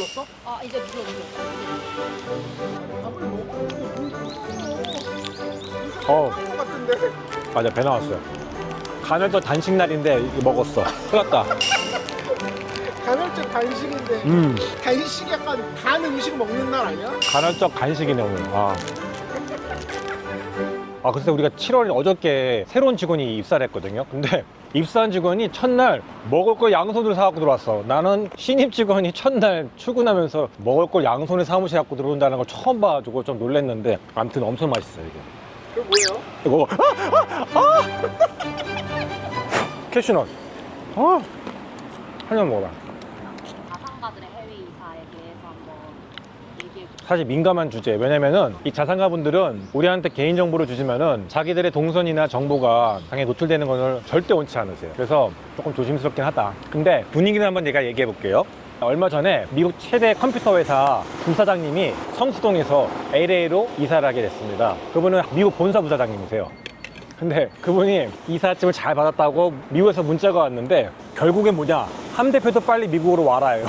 눌렀어? 아 이제 눌러. 어. 것 같은데. 맞아, 배 나왔어요. 간헐적 단식 날인데 이거 먹었어. 큰일 났다. 간헐적 간식인데 간식 약간 단 음식 먹는 날 아니야? 간헐적 간식이네 오늘. 글쎄 우리가 7월 어저께 새로운 직원이 입사를 했거든요. 근데 입사한 직원이 첫날 먹을 걸 양손으로 사갖고 들어왔어. 나는 신입 직원이 첫날 출근하면서 먹을 걸 양손에 사무실에 갖고 들어온다는 걸 처음 봐가지고 좀 놀랐는데 아무튼 엄청 맛있어요 이게. 그게 뭐예요? 이거 캐슈넛. 한번 먹어봐. 자산가들의 해외 이사에 대해서 한번 얘기해 주세요. 사실 민감한 주제. 왜냐면은 이 자산가 분들은 우리한테 개인정보를 주지만은 자기들의 동선이나 정보가 당연히 노출되는 것을 절대 원치 않으세요. 그래서 조금 조심스럽긴 하다. 근데 분위기는 한번 내가 얘기해 볼게요. 얼마 전에 미국 최대 컴퓨터 회사 부사장님이 성수동에서 LA로 이사를 하게 됐습니다. 그분은 미국 본사 부사장님이세요. 근데 그분이 이삿짐을 잘 받았다고 미국에서 문자가 왔는데 결국엔 뭐냐, 함 대표도 빨리 미국으로 와라예요.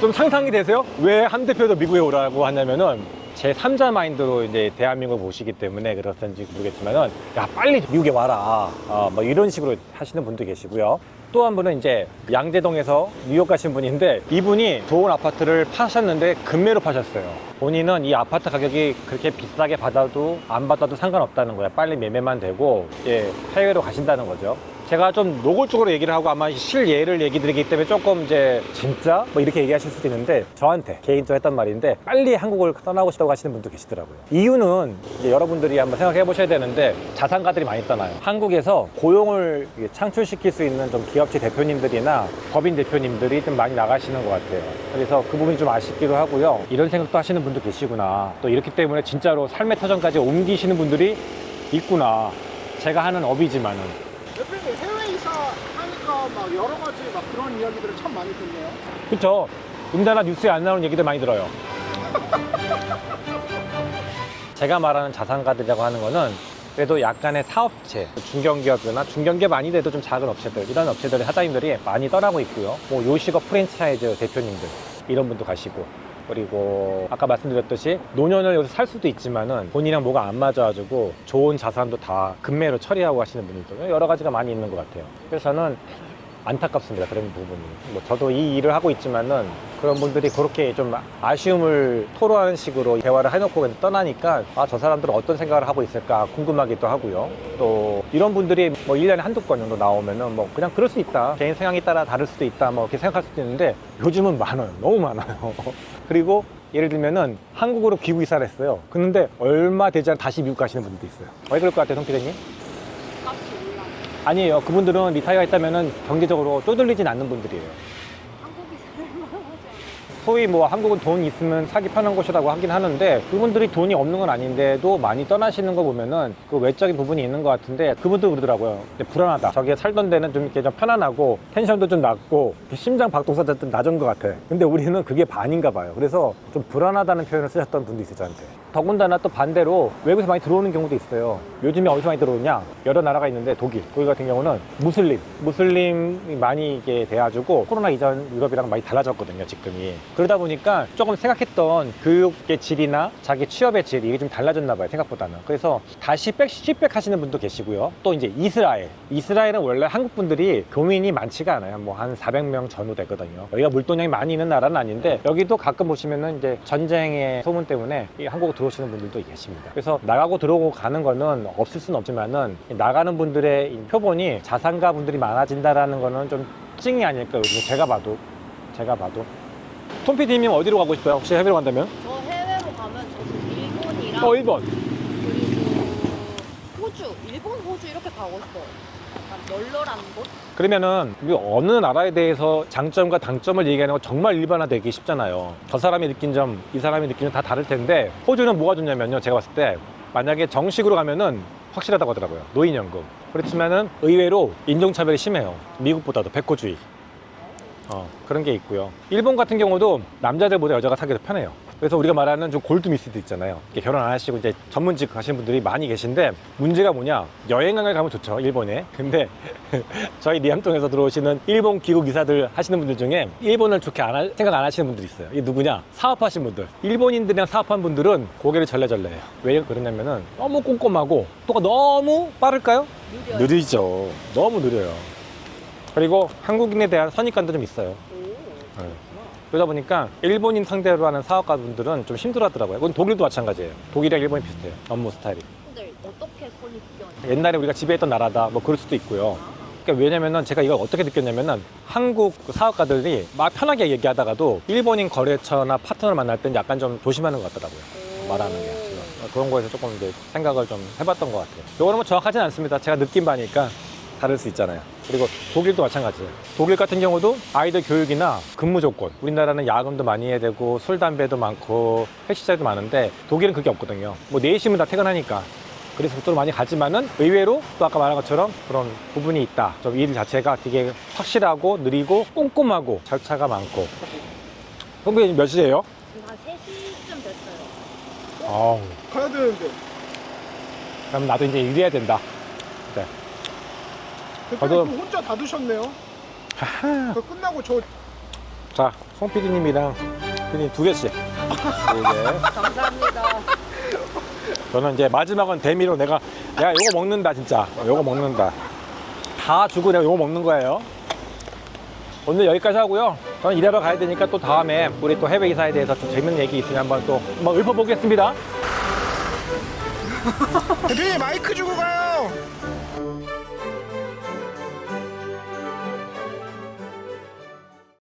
좀 상상이 되세요? 왜 함 대표도 미국에 오라고 하냐면은 제 3자 마인드로 이제 대한민국을 보시기 때문에 그렇든지 모르겠지만은 야 빨리 미국에 와라, 뭐 이런 식으로 하시는 분도 계시고요. 또 한 분은 이제 양재동에서 뉴욕 가신 분인데 이분이 좋은 아파트를 파셨는데 금매로 파셨어요. 본인은 이 아파트 가격이 그렇게 비싸게 받아도 안 받아도 상관없다는 거야. 빨리 매매만 되고 해외로 가신다는 거죠. 제가 좀 노골적으로 얘기를 하고 아마 실예를 얘기 드리기 때문에 조금 이제 진짜 뭐 이렇게 얘기하실 수도 있는데 저한테 개인적으로 했단 말인데 빨리 한국을 떠나고 싶다고 하시는 분도 계시더라고요. 이유는 이제 여러분들이 한번 생각해 보셔야 되는데 자산가들이 많이 떠나요. 한국에서 고용을 창출시킬 수 있는 좀 기업체 대표님들이나 법인 대표님들이 좀 많이 나가시는 것 같아요. 그래서 그 부분이 좀 아쉽기도 하고요. 이런 생각도 하시는 분도 계시구나. 또 이렇기 때문에 진짜로 삶의 터전까지 옮기시는 분들이 있구나. 제가 하는 업이지만은. 대표님 해외 이사 하니까 막 여러 가지 막 그런 이야기들을 참 많이 듣네요. 그쵸? 음자나 뉴스에 안 나오는 얘기들 많이 들어요. 제가 말하는 자산가들이라고 하는 거는 그래도 약간의 사업체, 중견기업이나 중견기업 아니더라도 좀 작은 업체들, 이런 업체들의 사장님들이 많이 떠나고 있고요. 뭐 요식업 프랜차이즈 대표님들 이런 분도 가시고, 그리고 아까 말씀드렸듯이 노년을 여기서 살 수도 있지만은 본인이랑 뭐가 안 맞아가지고 좋은 자산도 다 금매로 처리하고 하시는 분들도 여러 가지가 많이 있는 것 같아요. 그래서 저는 안타깝습니다. 그런 부분이. 뭐 저도 이 일을 하고 있지만은 그런 분들이 그렇게 좀 아쉬움을 토로하는 식으로 대화를 해놓고 떠나니까 저 사람들은 어떤 생각을 하고 있을까 궁금하기도 하고요. 또 이런 분들이 뭐 1년에 한두 건 정도 나오면은 뭐 그냥 그럴 수 있다. 개인 성향에 따라 다를 수도 있다. 뭐 이렇게 생각할 수도 있는데 요즘은 많아요. 너무 많아요. 그리고 예를 들면은 한국으로 귀국 이사를 했어요. 근데 얼마 되지 않아 다시 미국 가시는 분들도 있어요. 왜 그럴 것 같아요, 송 PD님? 값이 올라. 아니에요. 그분들은 리타이어 했다면은 경제적으로 쪼들리진 않는 분들이에요. 한국이 살만하지 않아요? 소위 뭐 한국은 돈 있으면 사기 편한 곳이라고 하긴 하는데 그분들이 돈이 없는 건 아닌데도 많이 떠나시는 거 보면은 그 외적인 부분이 있는 것 같은데 그분도 그러더라고요. 근데 불안하다. 저기 살던 데는 좀 이렇게 좀 편안하고 텐션도 좀 낮고 심장 박동사도 좀 낮은 것 같아. 근데 우리는 그게 반인가 봐요. 그래서 좀 불안하다는 표현을 쓰셨던 분도 있어요, 저한테. 더군다나 또 반대로 외국에서 많이 들어오는 경우도 있어요. 요즘에 어디서 많이 들어오냐? 여러 나라가 있는데 독일, 거기 같은 경우는 무슬림이 많이 이게 돼가지고 코로나 이전 유럽이랑 많이 달라졌거든요, 지금이. 그러다 보니까 조금 생각했던 교육의 질이나 자기 취업의 질 이게 좀 달라졌나 봐요, 생각보다는. 그래서 다시 시백 하시는 분도 계시고요. 또 이제 이스라엘은 원래 한국 분들이 교민이 많지가 않아요. 뭐 한 400명 전후 되거든요. 여기가 물동량이 많이 있는 나라는 아닌데 여기도 가끔 보시면은 이제 전쟁의 소문 때문에 한국 들어오시는 분들도 계십니다. 그래서 나가고 들어오고 가는 거는 없을 수는 없지만은 나가는 분들의 표본이 자산가 분들이 많아진다라는 거는 좀 찡이 아닐까. 제가 봐도 톰 PD님 어디로 가고 싶어요? 혹시 해외로 간다면? 저 해외로 가면 저도 일본이랑 일본. 그리고 호주, 일본, 호주 이렇게 가고 싶어요. 약간 널널한 곳? 그러면은 우리 어느 나라에 대해서 장점과 단점을 얘기하는 건 정말 일반화되기 쉽잖아요. 저 사람이 느낀 점, 이 사람이 느낀 점 다 다를 텐데 호주는 뭐가 좋냐면요, 제가 봤을 때 만약에 정식으로 가면은 확실하다고 하더라고요. 노인연금. 그렇지만은 의외로 인종차별이 심해요. 미국보다도 백호주의. 그런 게 있고요. 일본 같은 경우도 남자들보다 여자가 사기도 편해요. 그래서 우리가 말하는 좀 골드미스들 있잖아요. 이렇게 결혼 안 하시고 이제 전문직 하시는 분들이 많이 계신데 문제가 뭐냐? 여행을 가면 좋죠, 일본에. 근데 저희 리암동에서 들어오시는 일본 귀국 이사들 하시는 분들 중에 일본을 좋게 생각 안 하시는 분들이 있어요. 이게 누구냐? 사업하신 분들. 일본인들이랑 사업한 분들은 고개를 절레절레해요. 왜 그러냐면은 너무 꼼꼼하고 또가 너무 빠를까요? 느리죠. 너무 느려요. 그리고 한국인에 대한 선입관도 좀 있어요. 네. 그러다 보니까 일본인 상대로 하는 사업가분들은 좀 힘들어하더라고요. 그건 독일도 마찬가지예요. 독일이랑 일본이 비슷해요. 업무 스타일이. 근데 어떻게 선입견이? 옛날에 우리가 지배했던 나라다 뭐 그럴 수도 있고요. 그러니까 왜냐면은 제가 이걸 어떻게 느꼈냐면은 한국 사업가들이 막 편하게 얘기하다가도 일본인 거래처나 파트너를 만날 땐 약간 좀 조심하는 것 같더라고요. 말하는 게. 그런 거에서 조금 이제 생각을 좀 해봤던 것 같아요. 이거는 뭐 정확하진 않습니다. 제가 느낀 바니까 다를 수 있잖아요. 그리고 독일도 마찬가지예요. 독일 같은 경우도 아이들 교육이나 근무 조건, 우리나라는 야근도 많이 해야 되고 술, 담배도 많고 회식자도 많은데 독일은 그게 없거든요. 뭐 4시면 다 퇴근하니까. 그래서 그쪽으로 많이 가지만은 의외로 또 아까 말한 것처럼 그런 부분이 있다. 좀 일 자체가 되게 확실하고 느리고 꼼꼼하고 절차가 많고. 선배님 몇 시예요? 지금 한 3시쯤 됐어요. 아우, 가야 되는데. 그럼 나도 이제 일해야 된다. 네. 대표님 저도- 그 혼자 다 드셨네요. 하하. 그 끝나고 저 자, 송 PD님이랑 PD님 2개씩. 이제 감사합니다. 저는 이제 마지막은 대미로 내가 요거 먹는다 진짜. 요거 먹는다. 다 주고 내가 요거 먹는 거예요. 오늘 여기까지 하고요. 저는 일하러 가야 되니까 또 다음에 우리 또 해외 이사에 대해서 좀 재밌는 얘기 있으면 한번 또 한번 읊어보겠습니다. 대표님 마이크 주고 가요.